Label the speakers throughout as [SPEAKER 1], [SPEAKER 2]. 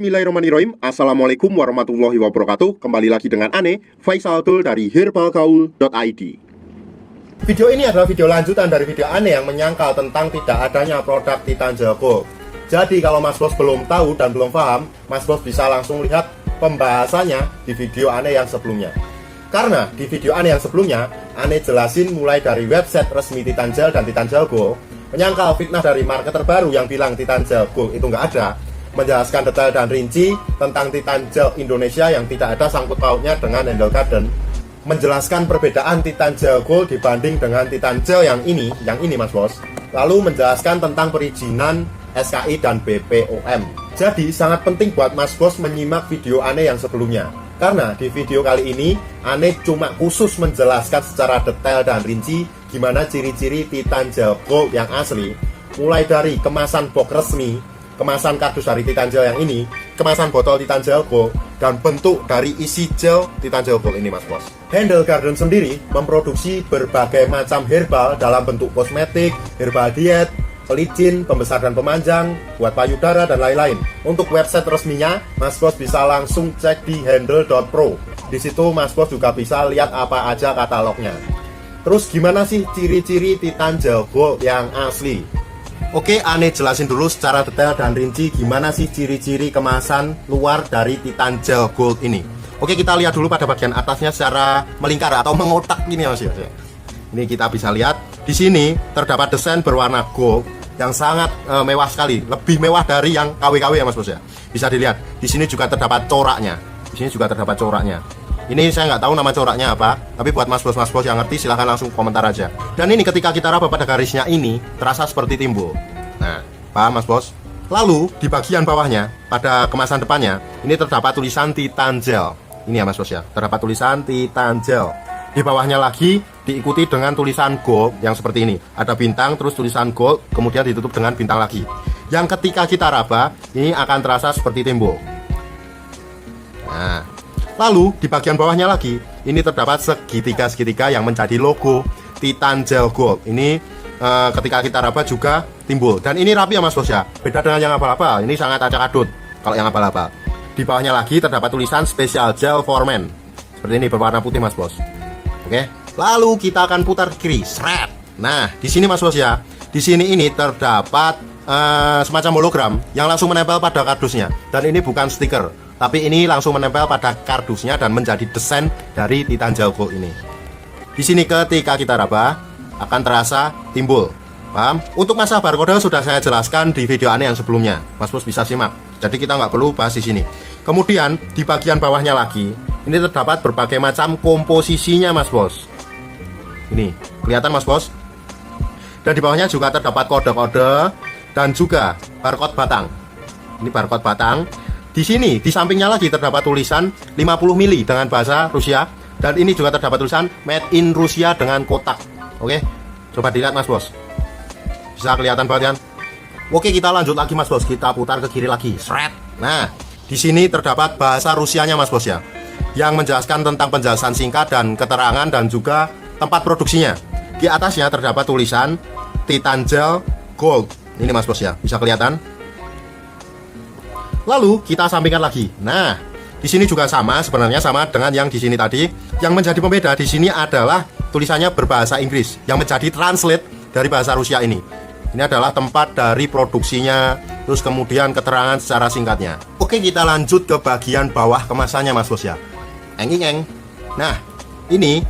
[SPEAKER 1] Bismillahirrahmanirrahim. Assalamualaikum warahmatullahi wabarakatuh. Kembali lagi dengan Ane, Faisal Tul dari herbalgaul.id. Video ini adalah video lanjutan dari video Ane yang menyangkal tentang tidak adanya produk Titan Gel Gold. Jadi kalau Mas Bos belum tahu dan belum paham, Mas Bos bisa langsung lihat pembahasannya di video Ane yang sebelumnya. Karena di video Ane yang sebelumnya, Ane jelasin mulai dari website resmi Titan Gel dan Titan Gel Gold, menyangkal fitnah dari marketer baru yang bilang Titan Gel Gold itu nggak ada, menjelaskan detail dan rinci tentang Titan Gel Indonesia yang tidak ada sangkut pautnya dengan Handle Garden, menjelaskan perbedaan Titan Gel Gold dibanding dengan Titan Gel yang ini Mas Bos, lalu menjelaskan tentang perizinan SKI dan BPOM. Jadi sangat penting buat Mas Bos menyimak video Ane yang sebelumnya, karena di video kali ini Ane cuma khusus menjelaskan secara detail dan rinci gimana ciri-ciri Titan Gel Gold yang asli, mulai dari kemasan box resmi, kemasan kardus dari Titan Gel yang ini, kemasan botol Titan Gel Gold, dan bentuk dari isi gel Titan Gel Gold ini Mas Bos. Handle Garden sendiri memproduksi berbagai macam herbal dalam bentuk kosmetik, herbal diet, pelicin, pembesar dan pemanjang, buat payudara dan lain-lain. Untuk website resminya, Mas Bos bisa langsung cek di handle.pro. Di situ Mas Bos juga bisa lihat apa aja katalognya. Terus gimana sih ciri-ciri Titan Gel Gold yang asli? Oke, Ane jelasin dulu secara detail dan rinci gimana sih ciri-ciri kemasan luar dari Titan Gel Gold ini. Oke, kita lihat dulu pada bagian atasnya secara melingkar atau mengotak gini Mas ya. Ini kita bisa lihat di sini terdapat desain berwarna gold yang sangat mewah sekali, lebih mewah dari yang KW-KW ya Mas Bos ya. Bisa dilihat. Di sini juga terdapat coraknya. Di sini juga terdapat coraknya. Ini saya nggak tahu nama coraknya apa, tapi buat Mas Bos yang ngerti silahkan langsung komentar aja. Dan ini ketika kita raba pada garisnya ini terasa seperti timbul. Nah, paham Mas Bos? Lalu di bagian bawahnya pada kemasan depannya ini terdapat tulisan Titan Gel. Ini ya Mas Bos ya, terdapat tulisan Titan Gel. Di bawahnya lagi diikuti dengan tulisan gold yang seperti ini. Ada bintang terus tulisan gold, kemudian ditutup dengan bintang lagi. Yang ketika kita raba ini akan terasa seperti timbul. Nah, lalu di bagian bawahnya lagi ini terdapat segitiga-segitiga yang menjadi logo Titan Gel Gold. Ini ketika kita raba juga timbul. Dan ini rapi ya Mas Bos ya. Beda dengan yang abal-abal. Ini sangat acak-adut kalau yang abal-abal. Di bawahnya lagi terdapat tulisan Special Gel for Men. Seperti ini berwarna putih Mas Bos. Oke. Lalu kita akan putar kiri. Sret. Nah, di sini Mas Bos ya. Di sini ini terdapat semacam hologram yang langsung menempel pada kardusnya. Dan ini bukan stiker, tapi ini langsung menempel pada kardusnya dan menjadi desain dari Titan Gel Gold ini. Di sini ketika kita raba akan terasa timbul. Paham? Untuk masalah barcode sudah saya jelaskan di video Ane yang sebelumnya. Mas Bos bisa simak. Jadi kita nggak perlu bahas di sini. Kemudian di bagian bawahnya lagi ini terdapat berbagai macam komposisinya Mas Bos. Ini kelihatan Mas Bos. Dan di bawahnya juga terdapat kode-kode dan juga barcode batang. Ini barcode batang. Di sini, di sampingnya lagi terdapat tulisan 50 mili dengan bahasa Rusia. Dan ini juga terdapat tulisan Made in Rusia dengan kotak. Oke, coba dilihat Mas Bos. Bisa kelihatan banget kan? Oke, kita lanjut lagi Mas Bos. Kita putar ke kiri lagi. Sret. Nah, di sini terdapat bahasa Rusianya Mas Bos ya, yang menjelaskan tentang penjelasan singkat dan keterangan dan juga tempat produksinya. Di atasnya terdapat tulisan Titan Gel Gold. Ini Mas Bos ya, bisa kelihatan? Lalu kita sampingkan lagi. Nah, di sini juga sama, sebenarnya sama dengan yang di sini tadi. Yang menjadi pembeda di sini adalah tulisannya berbahasa Inggris yang menjadi translate dari bahasa Rusia ini. Ini adalah tempat dari produksinya, terus kemudian keterangan secara singkatnya. Oke, kita lanjut ke bagian bawah kemasannya Mas Bos ya. Eng. Nah, ini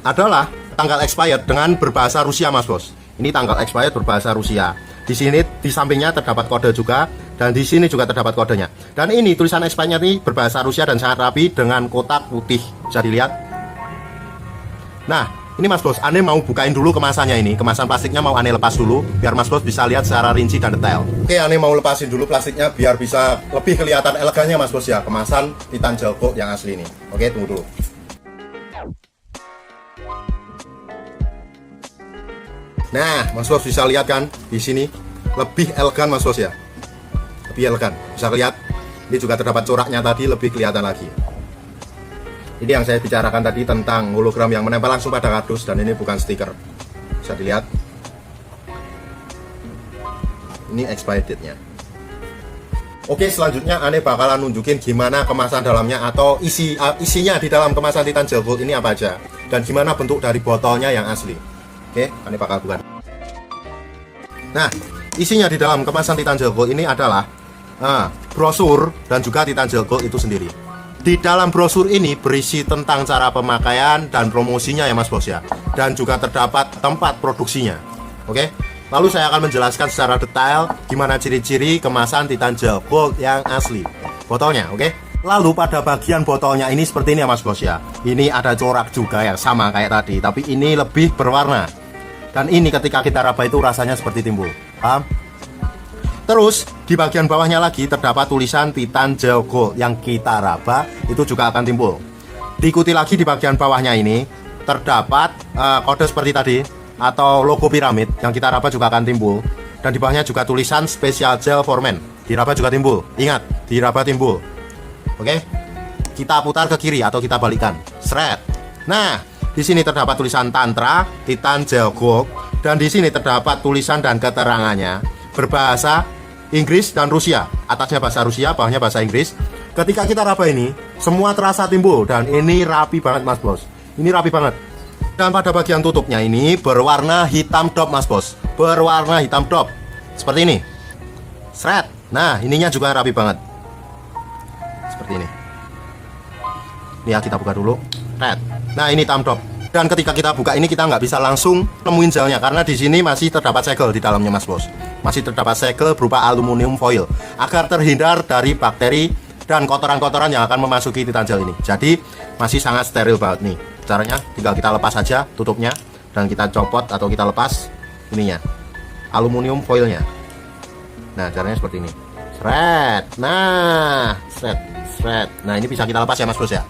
[SPEAKER 1] adalah tanggal expired dengan berbahasa Rusia Mas Bos. Ini tanggal expired berbahasa Rusia. Di sini di sampingnya terdapat kode juga, dan di sini juga terdapat kodenya. Dan ini tulisan expirednya ini berbahasa Rusia dan sangat rapi dengan kotak putih. Bisa dilihat. Nah, ini Mas Bos, Ane mau bukain dulu kemasannya ini. Kemasan plastiknya mau Ane lepas dulu biar Mas Bos bisa lihat secara rinci dan detail. Oke, Ane mau lepasin dulu plastiknya biar bisa lebih kelihatan elegannya Mas Bos ya, kemasan Titan Gel Gold yang asli ini. Oke, tunggu dulu. Nah, Mas Bos bisa lihat kan di sini lebih elegan Mas Bos ya. Lebih elegan. Bisa lihat. Ini juga terdapat coraknya tadi lebih kelihatan lagi. Ini yang saya bicarakan tadi tentang hologram yang menempel langsung pada kardus dan ini bukan stiker. Bisa dilihat. Ini expired date-nya. Oke, selanjutnya Ane bakalan nunjukin gimana kemasan dalamnya atau isinya di dalam kemasan Titan Gel Gold ini apa aja, dan gimana bentuk dari botolnya yang asli. Oke, Ane bakal buka. Nah, isinya di dalam kemasan Titan Gel Gold ini adalah brosur dan juga Titan Gel Gold itu sendiri. Di dalam brosur ini berisi tentang cara pemakaian dan promosinya ya Mas Bos ya, dan juga terdapat tempat produksinya. Oke, lalu saya akan menjelaskan secara detail gimana ciri-ciri kemasan Titan Gel Gold yang asli botolnya. Oke, lalu pada bagian botolnya ini seperti ini ya Mas Bos ya. Ini ada corak juga ya, sama kayak tadi, tapi ini lebih berwarna. Dan ini ketika kita raba itu rasanya seperti timbul. Paham? Terus di bagian bawahnya lagi terdapat tulisan Titan Gel Gold yang kita raba itu juga akan timbul. Diikuti lagi di bagian bawahnya ini terdapat kode seperti tadi atau logo piramid yang kita raba juga akan timbul. Dan di bawahnya juga tulisan Special Gel for Men. Diraba juga timbul. Ingat, diraba timbul. Oke. Kita putar ke kiri atau kita balikan. Sret. Nah, di sini terdapat tulisan Tantra Titan Gel Gold, dan di sini terdapat tulisan dan keterangannya berbahasa Inggris dan Rusia. Atasnya bahasa Rusia, bawahnya bahasa Inggris. Ketika kita raba ini, semua terasa timbul dan ini rapi banget Mas Bos. Ini rapi banget. Dan pada bagian tutupnya ini berwarna hitam dop Mas Bos. Berwarna hitam dop. Seperti ini. Sret. Nah, ininya juga rapi banget. Seperti ini. Ini ya, kita buka dulu. Sret. Nah, ini hitam dop. Dan ketika kita buka ini kita nggak bisa langsung nemuin gelnya karena di sini masih terdapat segel di dalamnya Mas Bos. Masih terdapat segel berupa aluminium foil agar terhindar dari bakteri dan kotoran-kotoran yang akan memasuki Titan Gel ini. Jadi masih sangat steril banget nih. Caranya tinggal kita lepas saja tutupnya dan kita copot atau kita lepas ininya, aluminium foilnya. Nah, caranya seperti ini. Sret. Nah, sret. Nah, ini bisa kita lepas ya Mas Bos ya.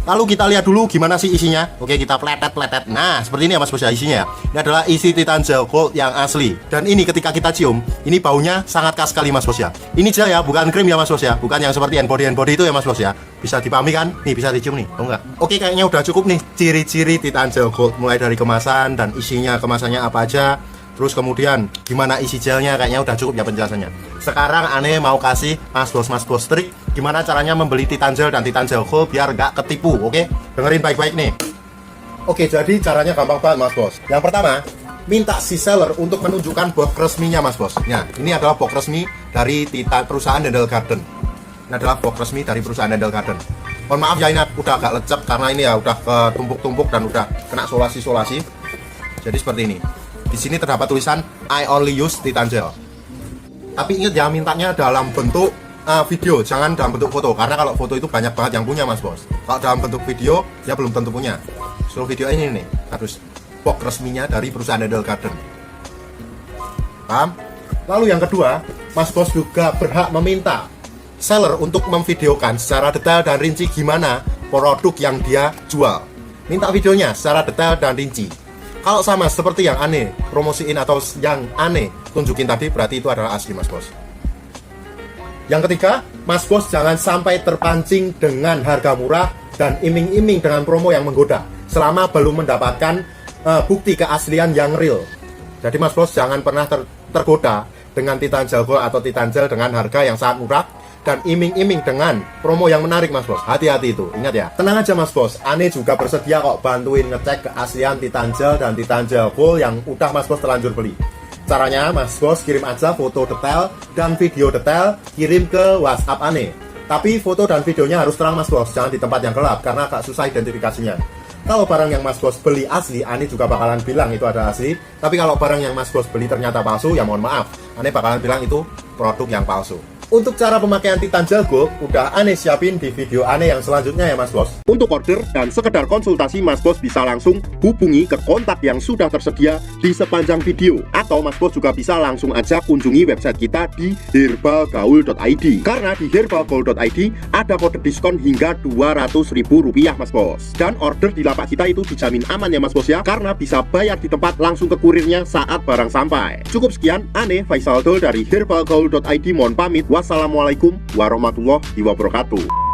[SPEAKER 1] Lalu kita lihat dulu gimana sih isinya. Oke, kita pletet. Nah, seperti ini ya Mas Bos ya isinya ya. Ini adalah isi Titan Gel Gold yang asli. Dan ini ketika kita cium, ini baunya sangat khas sekali Mas Bos ya. Ini gel ya, bukan krim ya Mas Bos ya. Bukan yang seperti hand body itu ya Mas Bos ya. Bisa dipahami kan? Nih, bisa dicium nih. Oh enggak? Oke, kayaknya udah cukup nih ciri-ciri Titan Gel Gold, mulai dari kemasan dan isinya, kemasannya apa aja. Terus kemudian gimana isi gelnya, kayaknya udah cukup ya penjelasannya. Sekarang Ane mau kasih Mas Bos trik gimana caranya membeli Titan Gel dan Titan Gel Gold biar nggak ketipu. Oke, dengerin baik-baik nih. Oke, jadi caranya gampang banget Mas Bos. Yang pertama, minta si seller untuk menunjukkan box resminya Mas Bos. Nah, ini adalah box resmi dari perusahaan Dendel Garden. Ini adalah box resmi dari perusahaan Dendel Garden. Mohon maaf ya, ini udah agak lecek karena ini ya udah ketumpuk-tumpuk dan udah kena solasi-solasi. Jadi seperti ini. Di sini terdapat tulisan I only use Titan Gel. Tapi ingat ya, mintanya dalam bentuk video, jangan dalam bentuk foto. Karena kalau foto itu banyak banget yang punya Mas Bos. Kalau dalam bentuk video, ya belum tentu punya. Seluruh video ini nih harus box resminya dari perusahaan Dendel Garden. Paham? Lalu yang kedua, Mas Bos juga berhak meminta seller untuk memvideokan secara detail dan rinci gimana produk yang dia jual. Minta videonya secara detail dan rinci. Kalau sama seperti yang Ane promosiin atau yang Ane tunjukin tadi, berarti itu adalah asli Mas Bos. Yang ketiga, Mas Bos jangan sampai terpancing dengan harga murah dan iming-iming dengan promo yang menggoda selama belum mendapatkan bukti keaslian yang real. Jadi Mas Bos jangan pernah tergoda dengan Titan Gel Gold atau Titan Gel dengan harga yang sangat murah dan iming-iming dengan promo yang menarik Mas Bos. Hati-hati itu, ingat ya. Tenang aja Mas Bos, Ane juga bersedia kok bantuin ngecek keaslian Titan Gel dan Titan Gel Gold yang udah Mas Bos terlanjur beli. Caranya Mas Bos kirim aja foto detail dan video detail, kirim ke WhatsApp Ane. Tapi foto dan videonya harus terang Mas Bos, jangan di tempat yang gelap karena agak susah identifikasinya. Kalau barang yang Mas Bos beli asli, Ane juga bakalan bilang itu ada asli. Tapi kalau barang yang Mas Bos beli ternyata palsu, ya mohon maaf, Ane bakalan bilang itu produk yang palsu. Untuk cara pemakaian Titan Gel Gold udah Ane siapin di video Ane yang selanjutnya ya Mas Bos. Untuk order dan sekedar konsultasi, Mas Bos bisa langsung hubungi ke kontak yang sudah tersedia di sepanjang video. Atau Mas Bos juga bisa langsung aja kunjungi website kita di herbalgaul.id. Karena di herbalgaul.id ada kode diskon hingga Rp200.000 Mas Bos. Dan order di lapak kita itu dijamin aman ya Mas Bos ya, karena bisa bayar di tempat langsung ke kurirnya saat barang sampai. Cukup sekian, Ane Faisal Dol dari herbalgaul.id mohon pamit. Wassalamualaikum warahmatullahi wabarakatuh.